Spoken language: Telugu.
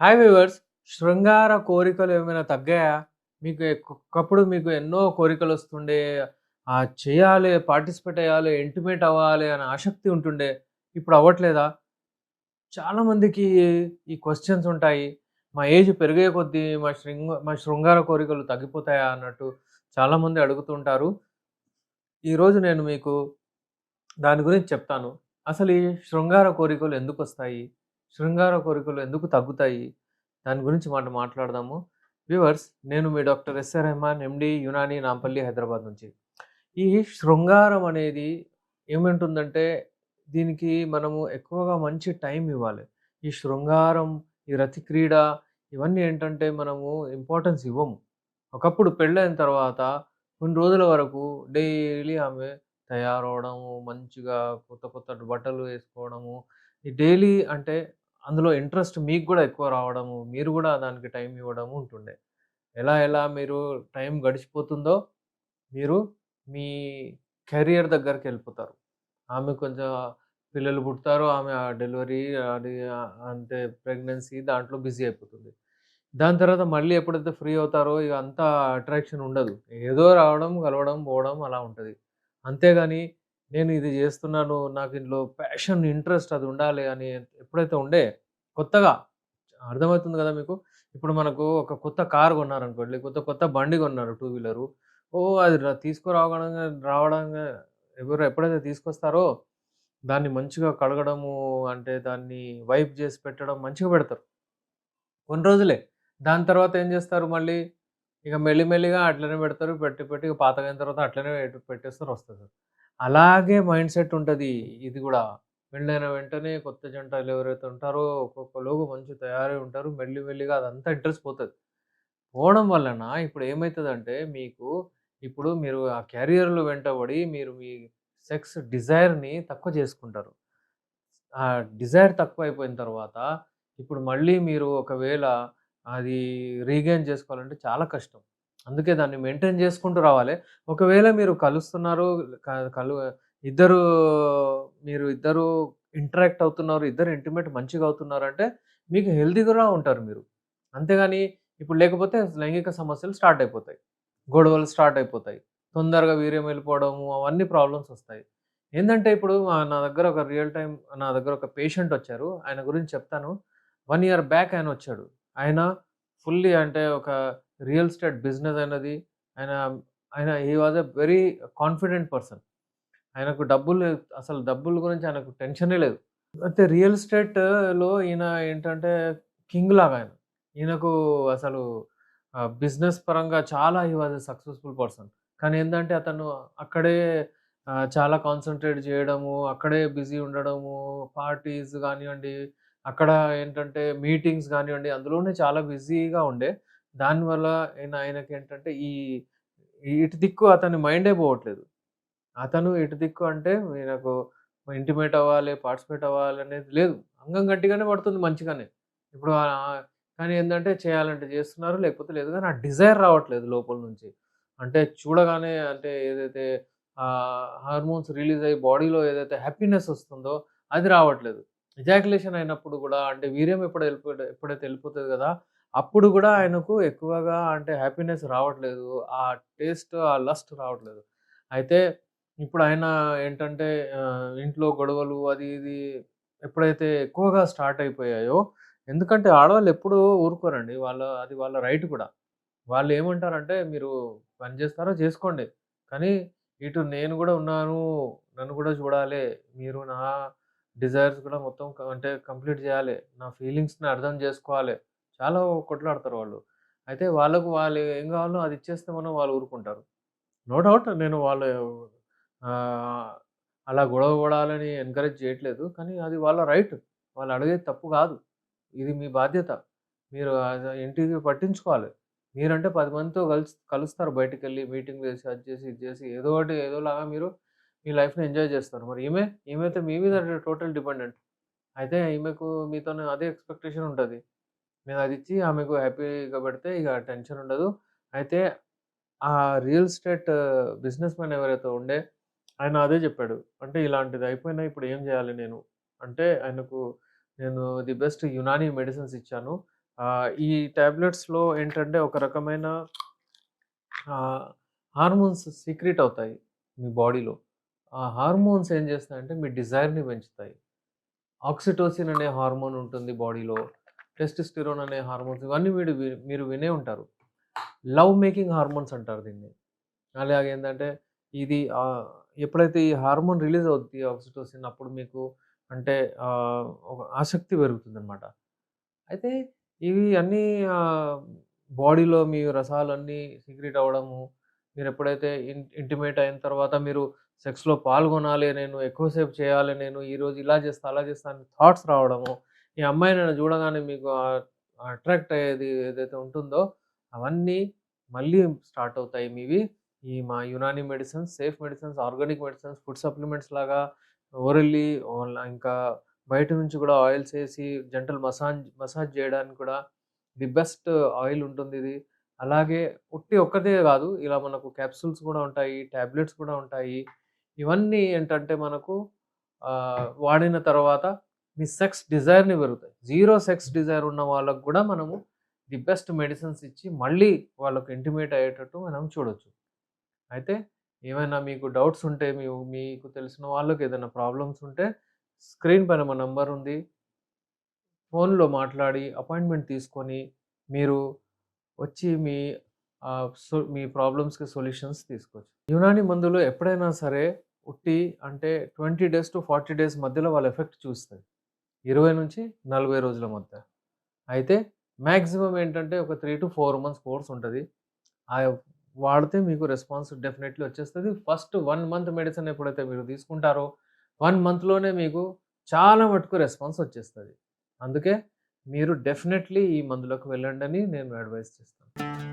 Hi viewers. శృంగార కోరికలు ఏమైనా తగ్గాయా? మీకు ఒకప్పుడు మీకు ఎన్నో కోరికలొస్తుండే. చేయాలి, పార్టిసిపేట్ అయ్యాలి, ఇంటిమేట్ అవ్వాలి అనే ఆసక్తి ఉంటుండే. ఇప్పుడు అవ్వట్లేదా? చాలామందికి ఈ క్వెషన్స్ ఉంటాయి. మా ఏజ్ పెరిగే కొద్దీ మా శృంగార కోరికలు తగ్గిపోతాయా అన్నట్టు చాలామంది అడుగుతుంటారు. ఈరోజు నేను మీకు దాని గురించి చెప్తాను. అసలు ఈ శృంగార కోరికలు ఎందుకొస్తాయి? శృంగార కోరికలు ఎందుకు తగ్గుతాయి? దాని గురించి మనం మాట్లాడదాము. వ్యూవర్స్, నేను మీ doctor SR Rehman, MD, Unani, Nampally, Hyderabad నుంచి. ఈ శృంగారం అనేది ఏముంటుందంటే, దీనికి మనము ఎక్కువగా మంచి టైం ఇవ్వాలి. ఈ శృంగారం, ఈ రతి క్రీడ ఇవన్నీ ఏంటంటే మనము ఇంపార్టెన్స్ ఇవ్వము. ఒకప్పుడు పెళ్ళైన తర్వాత కొన్ని రోజుల వరకు డైలీ ఆమె తయారవ్వడము, మంచిగా కొత్త కొత్త బట్టలు వేసుకోవడము, ఈ డైలీ అంటే అందులో ఇంట్రెస్ట్ మీకు గూడా ఎక్కువ రావడము, మీరు గూడా దానికి టైం ఇవ్వడము ఉంటుండే. ఎలా ఎలా మీరు టైం గడిచిపోతుందో, మీరు మీ కెరియర్ దగ్గరికెళ్ళిపోతారు. ఆమె కొంచెం పిల్లలు పుడతారు. ఆమె డెలివరీ అది అంటే ప్రెగ్నెన్సీ దాంట్లో బిజీ అయిపోతుంది. దాని తర్వాత మళ్ళీ ఎప్పుడైతే ఫ్రీ అవుతారో ఇగ అంతా అట్రాక్షన్ ఉండదు. ఏదో రావడం, కలవడం, పోవడం అలా ఉంటది. అంతేగాని నేను ఇది జేస్తున్నాను, నాకు ఇందులో ప్యాషన్, ఇంట్రెస్ట్ అది ఉండాలి అని ఎప్పుడైతే ఉండే కొత్తగా అర్థమవుతుంది గదా మీకు? ఇప్పుడు మనకు ఒక కొత్త కార్ కొన్నారనుకోండి, కొత్త కొత్త బండి కొన్నారు టూ వీలరు. ఓహ్! అది తీసుకురావడంగా రావడంగా ఎప్పుడైతే తీసుకొస్తారో దాన్ని మంచిగా కడగడము, అంటే దాన్ని వైప్ జేసి పెట్టడం మంచిగా పెడతారు. కొన్ని రోజులే. దాని తర్వాత ఏం జేస్తారు మళ్ళీ, ఇక మెల్లిమెల్లిగా అట్లనే పెడతారు. పెట్టి పెట్టి ఇక పాతగయిన తర్వాత అట్లనే పెట్టేస్తారు, వస్తది. అలాగే మైండ్ సెట్ ఉంటది ఇది గూడా. పెళ్ళైన వెంటనే కొత్త జంటలు ఎవరైతే ఉంటారో ఒక్కొక్కలోగు మంచి తయారై ఉంటారు. మెల్లి మెల్లిగా అదంతా ఇంట్రెస్ట్ పోతది. పోవడం వలన ఇప్పుడు ఏమైతదంటే మీకు, ఇప్పుడు మీరు ఆ క్యారియర్‌లో వెంటబడి మీరు మీ సెక్స్ డిజైర్‌ని తక్కువ చేసుకుంటారు. ఆ డిజైర్ తక్కువైపోయిన తర్వాత, ఇప్పుడు మళ్ళీ మీరు ఒకవేళ అది రీగెయిన్ చేసుకోవాలంటే చాలా కష్టం. అందుకే దాన్ని మెయింటైన్ చేసుకుంటూ రావాలి. ఒకవేళ మీరు కలుస్తున్నారు, క కలు ఇద్దరు ఇద్దరు ఇంటరాక్ట్ అవుతున్నారు, ఇద్దరు ఇంటిమేట్ మంచిగా అవుతున్నారంటే, మీకు హెల్తీగా ఉంటారు మీరు. అంతేగాని ఇప్పుడు లేకపోతే లైంగిక సమస్యలు స్టార్ట్ అయిపోతాయి. గొడవలు స్టార్ట్ అయిపోతాయి. తొందరగా వీర్యం వెళ్ళిపోవడము అవన్నీ ప్రాబ్లమ్స్ వస్తాయి. ఏందంటే ఇప్పుడు నా దగ్గర ఒక నా దగ్గర ఒక పేషెంట్ వచ్చారు. ఆయన గురించి చెప్తాను. 1 ఇయర్ బ్యాక్ ఆయనొచ్చాడు. ఆయన ఫుల్లీ అంటే ఒక రియల్ ఎస్టేట్ బిజినెస్ ఆయనది. ఆయన he was a very confident person. ఆయనకు అసలు డబ్బుల గురించి ఆయనకు టెన్షనే లేదు. అయితే రియల్ ఎస్టేట్‌లో ఈయన ఏంటంటే కింగ్ లాగా ఆయన. ఈయనకు అసలు బిజినెస్ పరంగా చాలా he was a successful person. కానీ ఏందంటే అతను అక్కడే చాలా కాన్సంట్రేట్ చేయడము, అక్కడే బిజీ ఉండడము, పార్టీస్ గానియండి, అక్కడ ఏంటంటే మీటింగ్స్ గానివ్వండి, అందులోనే చాలా బిజీగా ఉండే. దానివల్ల ఆయనకేంటంటే ఇటు దిక్కు అతని మైండే పోవట్లేదు. అతను ఎటు దిక్కు అంటే ఈయనకు ఇంటిమేట్ అవ్వాలి, పార్టిసిపేట్ అవ్వాలనేది లేదు. అంగం గట్టిగానే పడుతుంది మంచిగానే. ఇప్పుడు కానీ ఏందంటే చేయాలంటే చేస్తున్నారు, లేకపోతే లేదు. కానీ ఆ డిజైర్ రావట్లేదు లోపల నుంచి. అంటే చూడగానే అంటే ఏదైతే హార్మోన్స్ రిలీజ్ అయ్యి బాడీలో ఏదైతే హ్యాపీనెస్ వస్తుందో అది రావట్లేదు. ఎజాక్యులేషన్ అయినప్పుడు గూడా అంటే వీర్యం ఎప్పుడైతే ఎళ్ళిపోతది గదా! అప్పుడు గూడా ఆయనకు ఎక్కువగా అంటే హ్యాపీనెస్ రావట్లేదు. ఆ టేస్ట్, ఆ లస్ట్ రావట్లేదు. అయితే ఇప్పుడు ఆయన ఏంటంటే ఇంట్లో గొడవలు అది ఇది ఎప్పుడైతే ఎక్కువగా స్టార్ట్ అయిపోయాయో, ఎందుకంటే ఆడవాళ్ళు ఎప్పుడూ ఊరుకోరండి. అది వాళ్ళ రైట్ కూడా. వాళ్ళేమంటారంటే, "మీరు పని జేస్తారో చేసుకోండి. కానీ ఇటు నేను గూడా ఉన్నాను. నన్ను గూడా చూడాలే. మీరు నా డిజైర్స్ కూడా మొత్తం అంటే కంప్లీట్ జేయాలే. నా ఫీలింగ్స్‌ని అర్థం జేసుకోవాలే." చాలా కొట్లాడతారు వాళ్ళు. అయితే వాళ్ళు ఏం గావాలో అది ఇచ్చేస్తే వాళ్ళు ఊరుకుంటారు. నో డౌట్ నేను ఆహ్, అలా గొడవ పడాలని ఎంకరేజ్ చేయట్లేదు. కానీ అది వాళ్ళ రైట్. వాళ్ళు అడిగేది తప్పు గాదు. ఇది మీ బాధ్యత. మీరు ఇంటికి పట్టించుకోవాలి. మీరంటే 10 మందితో కలుస్తారు బయటికెళ్ళి మీటింగ్ చేసి, అది చేసి, ఇది చేసి ఏదో ఒకటి ఏదోలాగా మీరు మీ లైఫ్‌ని ఎంజాయ్ చేస్తారు. మరి ఈమైతే మీ మీద టోటల్ డిపెండెంట్. అయితే ఈమెకు మీతోని అదే ఎక్స్‌పెక్టేషన్ ఉంటది. మీరదిచ్చి ఆమెకు హ్యాపీగా పెడితే ఇక టెన్షన్ ఉండదు. అయితే ఆ రియల్ ఎస్టేట్ బిజినెస్ మ్యాన్ ఎవరైతే ఆయన అదే జెప్పాడు. అంటే ఇలాంటిది అయిపోయినా ఇప్పుడు ఏం జేయాలి నేను? అంటే ఆయనకు నేను ది బెస్ట్ యునాని మెడిసిన్స్ ఇచ్చాను. ఈ టాబ్లెట్స్‌లో ఏంటంటే ఒక రకమైన ఆహ్, హార్మోన్స్ సీక్రెట్ అవుతాయి మీ బాడీలో. ఆ హార్మోన్స్ ఏం చేస్తాయంటే మీ డిజైర్‌ని పెంచుతాయి. ఆక్సిటోసిన్ అనే హార్మోన్ ఉంటుంది బాడీలో. టెస్టోస్టెరోన్ అనే హార్మోన్స్ ఇవన్నీ మీరు వినే ఉంటారు. లవ్ మేకింగ్ హార్మోన్స్ అంటారు దీన్ని. అలాగేందంటే ఇది ఎప్పుడైతే ఈ హార్మోన్ రిలీజ్ అవుద్ది ఆక్సిటోసిన్ అప్పుడు మీకు అంటే ఒక ఆసక్తి పెరుగుతుందనమాట. అయితే ఇవి అన్నీ ఆహ్, బాడీలో మీ రసాలన్నీ సీక్రెట్ అవ్వడము, మీరెప్పుడైతే ఇంటిమేట్ అయిన తర్వాత మీరు సెక్స్‌లో పాల్గొనాలి నేను, ఎక్కువసేపు చేయాలి నేను, ఈరోజు ఇలా చేస్తా, అలా చేస్తా అని థాట్స్ రావడము, ఈ అమ్మాయి నన్ను చూడగానే మీకు అట్రాక్ట్ అయ్యేది ఏదైతే ఉంటుందో అవన్నీ మళ్ళీ స్టార్ట్ అవుతాయి మీవి. ఈ మా Unani medicines, safe medicines, organic medicines, food supplements లాగా ఓరల్లీ ఇంకా బయట నుంచి కూడా ఆయిల్స్ ఏసి జెంటల్ మసాజ్ జేయడానికి కూడా ది బెస్ట్ ఆయిల్ ఉంటుందిది. అలాగే ఉట్టి ఒక్కటే గాదు. ఇలా మనకు క్యాప్సూల్స్ గూడా ఉంటాయి. టాబ్లెట్స్ కూడా ఉంటాయి. ఇవన్నీ ఏంటంటే మనకు వాడిన తర్వాత మీ సెక్స్ డిజైర్‌ని పెరుగుతాయి. జీరో సెక్స్ డిజైర్ ఉన్న వాళ్ళకి గూడా మనము ది బెస్ట్ మెడిసిన్స్ ఇచ్చి మళ్ళీ వాళ్ళకి ఇంటిమేట్ అయ్యేటట్టు మనం చూడొచ్చు. అయితే ఏమైనా మీకు డౌట్స్ ఉంటే మీకు తెలిసిన వాళ్ళకి ఏదైనా ప్రాబ్లమ్స్ ఉంటే స్క్రీన్ పైన మా నంబర్ ఉంది. ఫోన్‌లో మాట్లాడి అపాయింట్‌మెంట్ తీసుకొని మీరు వచ్చి మీ ప్రాబ్లమ్స్‌కి సొల్యూషన్స్ తీసుకోవచ్చు. యునాని మందులు ఎప్పుడైనా సరే ఉట్టి అంటే 20 డేస్ టు 40 డేస్ మధ్యలో వాళ్ళ ఎఫెక్ట్ చూస్తది. 20-40 రోజుల మధ్య. అయితే మాక్సిమం ఏంటంటే ఒక 3-4 మంత్స్ కోర్స్ ఉంటది. ఆహ్, వాడితే మీకు రెస్పాన్స్ డెఫినైట్‌లీ వచ్చేస్తది. ఫస్ట్ 1 మంత్ మెడిసిన్ ఎప్పుడైతే మీరు తీసుకుంటారో 1 మంత్‌లోనే మీకు చాలా మటుకు రెస్పాన్స్ వచ్చేస్తది. అందుకే మీరు డెఫినైట్‌లీ ఈ మందులకు వెళ్ళండని నేను అడ్వైస్ చేస్తాను.